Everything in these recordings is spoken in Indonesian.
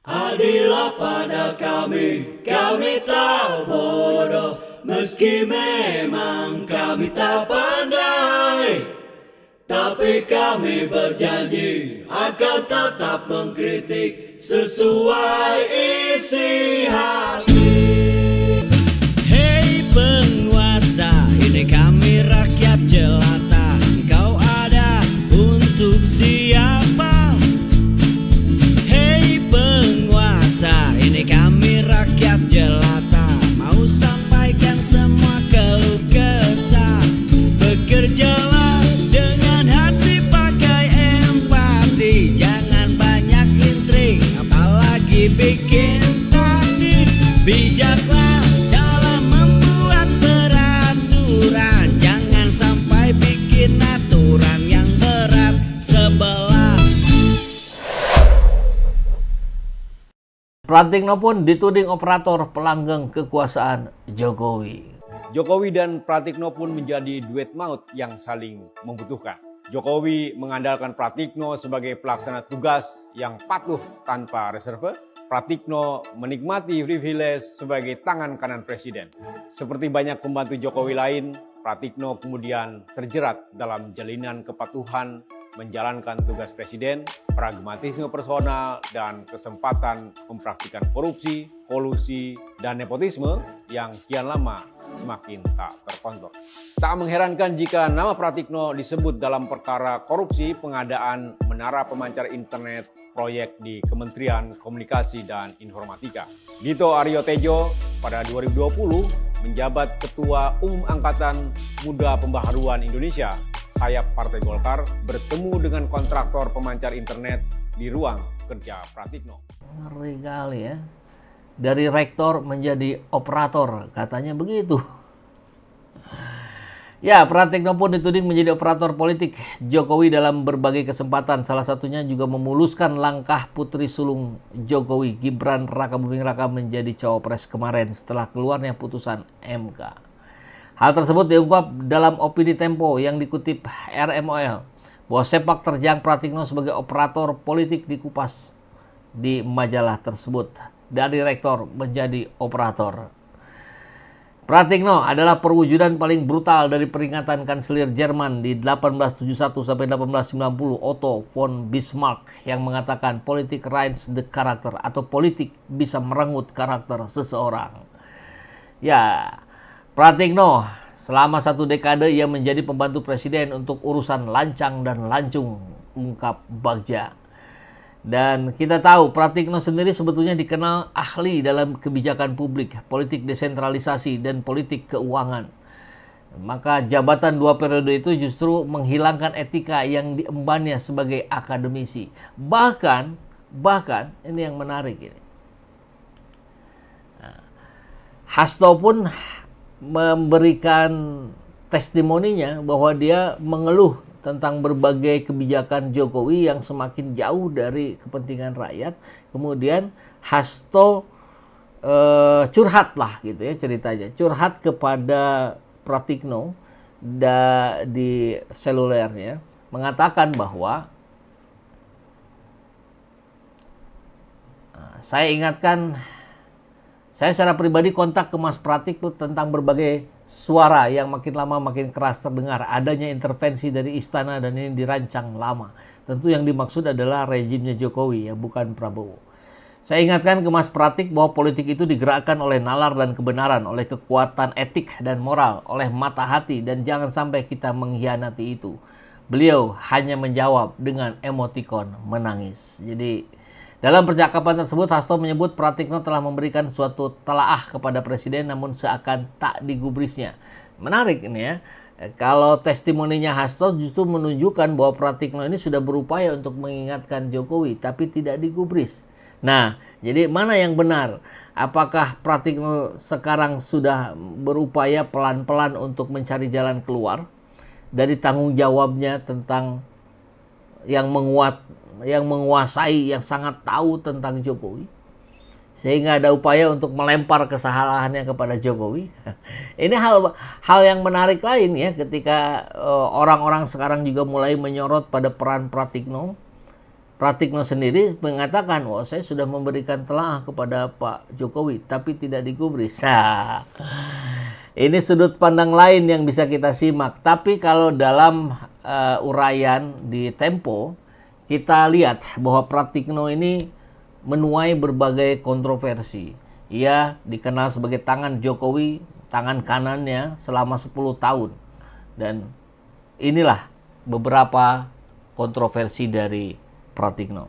Adillah pada kami tak bodoh, meski memang kami tak pandai. Tapi kami berjanji akan tetap mengkritik sesuai isi hati. Hei penguasa, ini kami rakyat jelata. Engkau ada untuk siapa? Hei penguasa, ini kami rakyat jelata. Mau sampaikan semua keluh kesah. Bekerjalah dengan hati, pakai empati. Jangan banyak intrik, apalagi bikin taktik. Bijaklah dalam membuat peraturan. Jangan sampai bikin aturan yang berat sebelah. Pratikno pun dituding operator pelanggeng kekuasaan Jokowi. Jokowi dan Pratikno pun menjadi duet maut yang saling membutuhkan. Jokowi mengandalkan Pratikno sebagai pelaksana tugas yang patuh tanpa reserve. Pratikno menikmati privilege sebagai tangan kanan presiden. Seperti banyak pembantu Jokowi lain, Pratikno kemudian terjerat dalam jalinan kepatuhan menjalankan tugas presiden, pragmatisme personal, dan kesempatan mempraktikkan korupsi, kolusi, dan nepotisme yang kian lama semakin tak terkontrol. Tak mengherankan jika nama Pratikno disebut dalam perkara korupsi pengadaan menara pemancar internet proyek di Kementerian Komunikasi dan Informatika. Dito Aryo Tejo pada 2020 menjabat Ketua Umum Angkatan Muda Pembaharuan Indonesia, sayap Partai Golkar, bertemu dengan kontraktor pemancar internet di ruang kerja Pratikno. Ngeri kali ya. Dari rektor menjadi operator, katanya begitu. Ya, Pratikno pun dituding menjadi operator politik Jokowi dalam berbagai kesempatan. Salah satunya juga memuluskan langkah putri sulung Jokowi, Gibran Rakabuming Raka, menjadi cawapres kemarin setelah keluarnya putusan MK. Hal tersebut diungkap dalam opini Tempo yang dikutip RMOL bahwa sepak terjang Pratikno sebagai operator politik dikupas di majalah tersebut. Dari rektor menjadi operator. Pratikno adalah perwujudan paling brutal dari peringatan kanselir Jerman di 1871 sampai 1890 Otto von Bismarck yang mengatakan politik reigns the character, atau politik bisa merenggut karakter seseorang. Ya, Pratikno selama 1 dekade ia menjadi pembantu presiden untuk urusan lancang dan lancung, ungkap Bagja. Dan kita tahu Pratikno sendiri sebetulnya dikenal ahli dalam kebijakan publik, politik desentralisasi, dan politik keuangan. Maka jabatan 2 periode itu justru menghilangkan etika yang diembannya sebagai akademisi. Bahkan ini yang menarik ini. Hasto pun memberikan testimoninya bahwa dia mengeluh tentang berbagai kebijakan Jokowi yang semakin jauh dari kepentingan rakyat. Kemudian Hasto curhat lah gitu ya ceritanya. Curhat kepada Pratikno di selulernya, mengatakan bahwa saya ingatkan, saya secara pribadi kontak ke Mas Pratik tentang berbagai suara yang makin lama makin keras terdengar. Adanya intervensi dari istana dan ini dirancang lama. Tentu yang dimaksud adalah rezimnya Jokowi ya, bukan Prabowo. Saya ingatkan ke Mas Pratik bahwa politik itu digerakkan oleh nalar dan kebenaran, oleh kekuatan etik dan moral, oleh mata hati, dan jangan sampai kita mengkhianati itu. Beliau hanya menjawab dengan emotikon menangis. Jadi dalam percakapan tersebut, Hasto menyebut Pratikno telah memberikan suatu telaah kepada presiden namun seakan tak digubrisnya. Menarik ini ya. Kalau testimoninya Hasto justru menunjukkan bahwa Pratikno ini sudah berupaya untuk mengingatkan Jokowi tapi tidak digubris. Nah, jadi mana yang benar? Apakah Pratikno sekarang sudah berupaya pelan-pelan untuk mencari jalan keluar dari tanggung jawabnya tentang yang menguasai, yang sangat tahu tentang Jokowi, sehingga ada upaya untuk melempar kesalahannya kepada Jokowi? Ini hal yang menarik lain ya, ketika orang-orang sekarang juga mulai menyorot pada peran Pratikno Pratikno sendiri mengatakan, oh saya sudah memberikan telaah kepada Pak Jokowi, tapi tidak digubris. Nah, ini sudut pandang lain yang bisa kita simak. Tapi kalau dalam uraian di Tempo, kita lihat bahwa Pratikno ini menuai berbagai kontroversi. Ia dikenal sebagai tangan Jokowi, tangan kanannya selama 10 tahun. Dan inilah beberapa kontroversi dari Pratikno.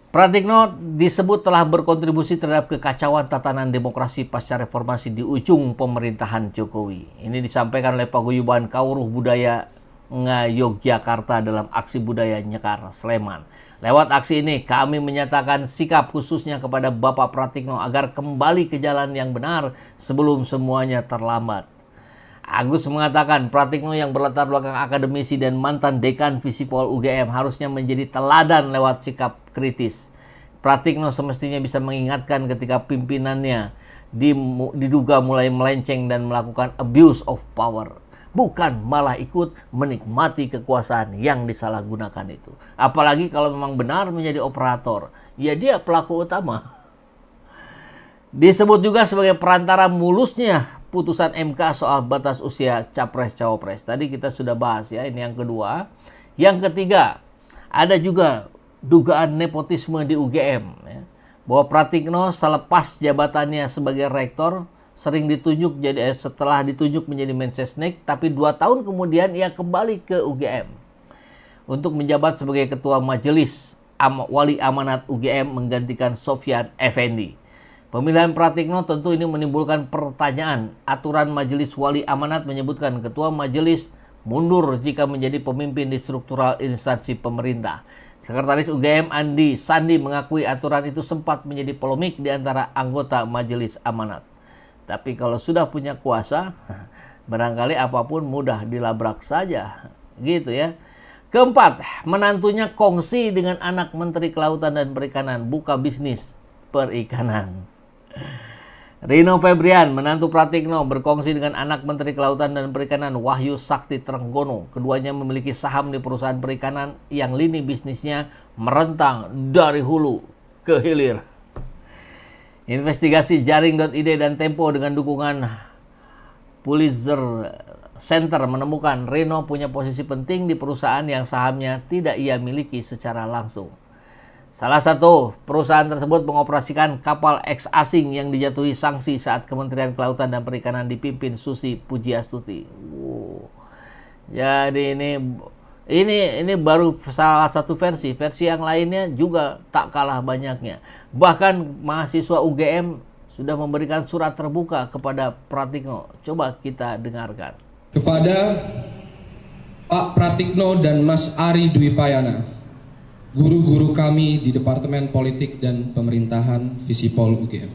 Pratikno disebut telah berkontribusi terhadap kekacauan tatanan demokrasi pasca reformasi di ujung pemerintahan Jokowi. Ini disampaikan oleh Paguyuban Kawruh Budaya Yogyakarta dalam aksi budaya Nyekar Sleman. Lewat aksi ini kami menyatakan sikap khususnya kepada Bapak Pratikno agar kembali ke jalan yang benar sebelum semuanya terlambat. Agus mengatakan Pratikno yang berlatar belakang akademisi dan mantan dekan Visipol UGM harusnya menjadi teladan lewat sikap kritis. Pratikno semestinya bisa mengingatkan ketika pimpinannya diduga mulai melenceng dan melakukan abuse of power. Bukan malah ikut menikmati kekuasaan yang disalahgunakan itu. Apalagi kalau memang benar menjadi operator, ya dia pelaku utama. Disebut juga sebagai perantara mulusnya putusan MK soal batas usia Capres-Cawapres. Tadi kita sudah bahas ya, ini yang kedua. Yang ketiga, ada juga dugaan nepotisme di UGM. Ya, bahwa Pratikno selepas jabatannya sebagai rektor, sering ditunjuk setelah ditunjuk menjadi Mensesnek, tapi 2 tahun kemudian ia kembali ke UGM. Untuk menjabat sebagai ketua majelis wali amanat UGM menggantikan Sofyan Effendi. Pemilihan Pratikno tentu ini menimbulkan pertanyaan. Aturan Majelis Wali Amanat menyebutkan ketua majelis mundur jika menjadi pemimpin di struktural instansi pemerintah. Sekretaris UGM Andi Sandi mengakui aturan itu sempat menjadi polemik di antara anggota Majelis Amanat. Tapi kalau sudah punya kuasa, barangkali apapun mudah dilabrak saja. Gitu ya. Keempat, menantunya kongsi dengan anak Menteri Kelautan dan Perikanan buka bisnis perikanan. Rino Febrian, menantu Pratikno, berkongsi dengan anak Menteri Kelautan dan Perikanan Wahyu Sakti Trenggono. Keduanya memiliki saham di perusahaan perikanan yang lini bisnisnya merentang dari hulu ke hilir. Investigasi Jaring.id dan Tempo dengan dukungan Pulitzer Center menemukan Rino punya posisi penting di perusahaan yang sahamnya tidak ia miliki secara langsung. Salah satu perusahaan tersebut mengoperasikan kapal eks asing yang dijatuhi sanksi saat Kementerian Kelautan dan Perikanan dipimpin Susi Pujiastuti. Jadi ini baru salah satu versi. Versi yang lainnya juga tak kalah banyaknya. Bahkan mahasiswa UGM sudah memberikan surat terbuka kepada Pratikno. Coba kita dengarkan. Kepada Pak Pratikno dan Mas Ari Dwi Payana, guru-guru kami di Departemen Politik dan Pemerintahan Visipol UGM.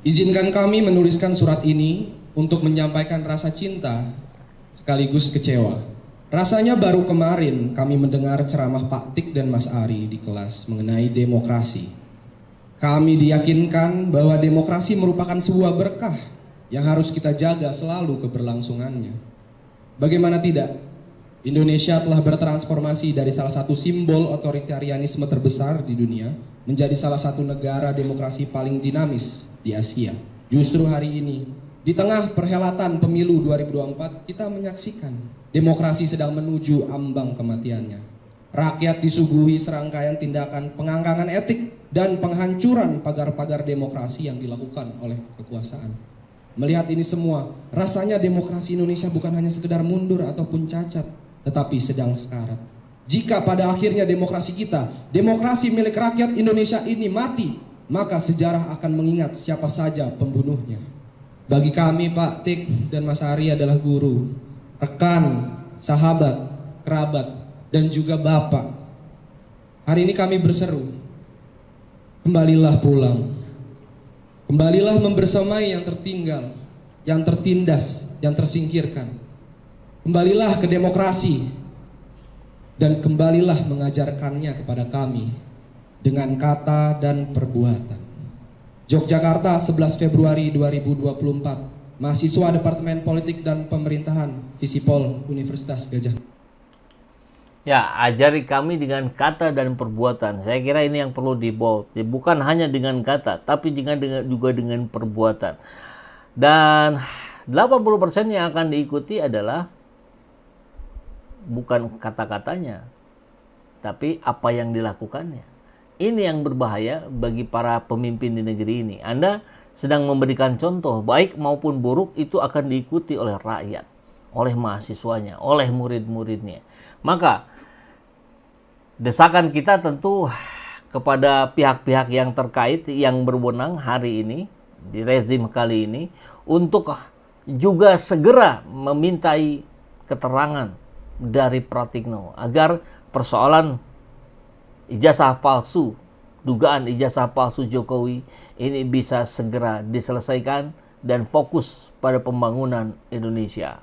Izinkan kami menuliskan surat ini untuk menyampaikan rasa cinta sekaligus kecewa. Rasanya baru kemarin kami mendengar ceramah Pak Tik dan Mas Ari di kelas mengenai demokrasi. Kami diyakinkan bahwa demokrasi merupakan sebuah berkah yang harus kita jaga selalu keberlangsungannya. Bagaimana tidak? Indonesia telah bertransformasi dari salah satu simbol otoritarianisme terbesar di dunia menjadi salah satu negara demokrasi paling dinamis di Asia. Justru hari ini, di tengah perhelatan pemilu 2024, kita menyaksikan demokrasi sedang menuju ambang kematiannya. Rakyat disuguhi serangkaian tindakan pengangkangan etik dan penghancuran pagar-pagar demokrasi yang dilakukan oleh kekuasaan. Melihat ini semua, rasanya demokrasi Indonesia bukan hanya sekedar mundur ataupun cacat, tetapi sedang sekarat. Jika pada akhirnya demokrasi kita, demokrasi milik rakyat Indonesia ini mati, maka sejarah akan mengingat siapa saja pembunuhnya. Bagi kami Pak Tik dan Mas Ari adalah guru, rekan, sahabat, kerabat, dan juga bapak. Hari ini kami berseru, kembalilah pulang. Kembalilah membersamai yang tertinggal, yang tertindas, yang tersingkirkan. Kembalilah ke demokrasi dan kembalilah mengajarkannya kepada kami dengan kata dan perbuatan. Yogyakarta, 11 Februari 2024. Mahasiswa Departemen Politik dan Pemerintahan Visipol Universitas Gadjah. Ya, ajari kami dengan kata dan perbuatan. Saya kira ini yang perlu di bold. Ya, bukan hanya dengan kata, tapi juga dengan perbuatan. Dan 80% yang akan diikuti adalah bukan kata-katanya, tapi apa yang dilakukannya. Ini yang berbahaya bagi para pemimpin di negeri ini. Anda sedang memberikan contoh, baik maupun buruk, itu akan diikuti oleh rakyat, oleh mahasiswanya, oleh murid-muridnya. Maka desakan kita tentu kepada pihak-pihak yang terkait, yang berwenang hari ini, di rezim kali ini, untuk juga segera memintai keterangan dari Pratikno agar persoalan ijazah palsu, dugaan ijazah palsu Jokowi ini bisa segera diselesaikan dan fokus pada pembangunan Indonesia.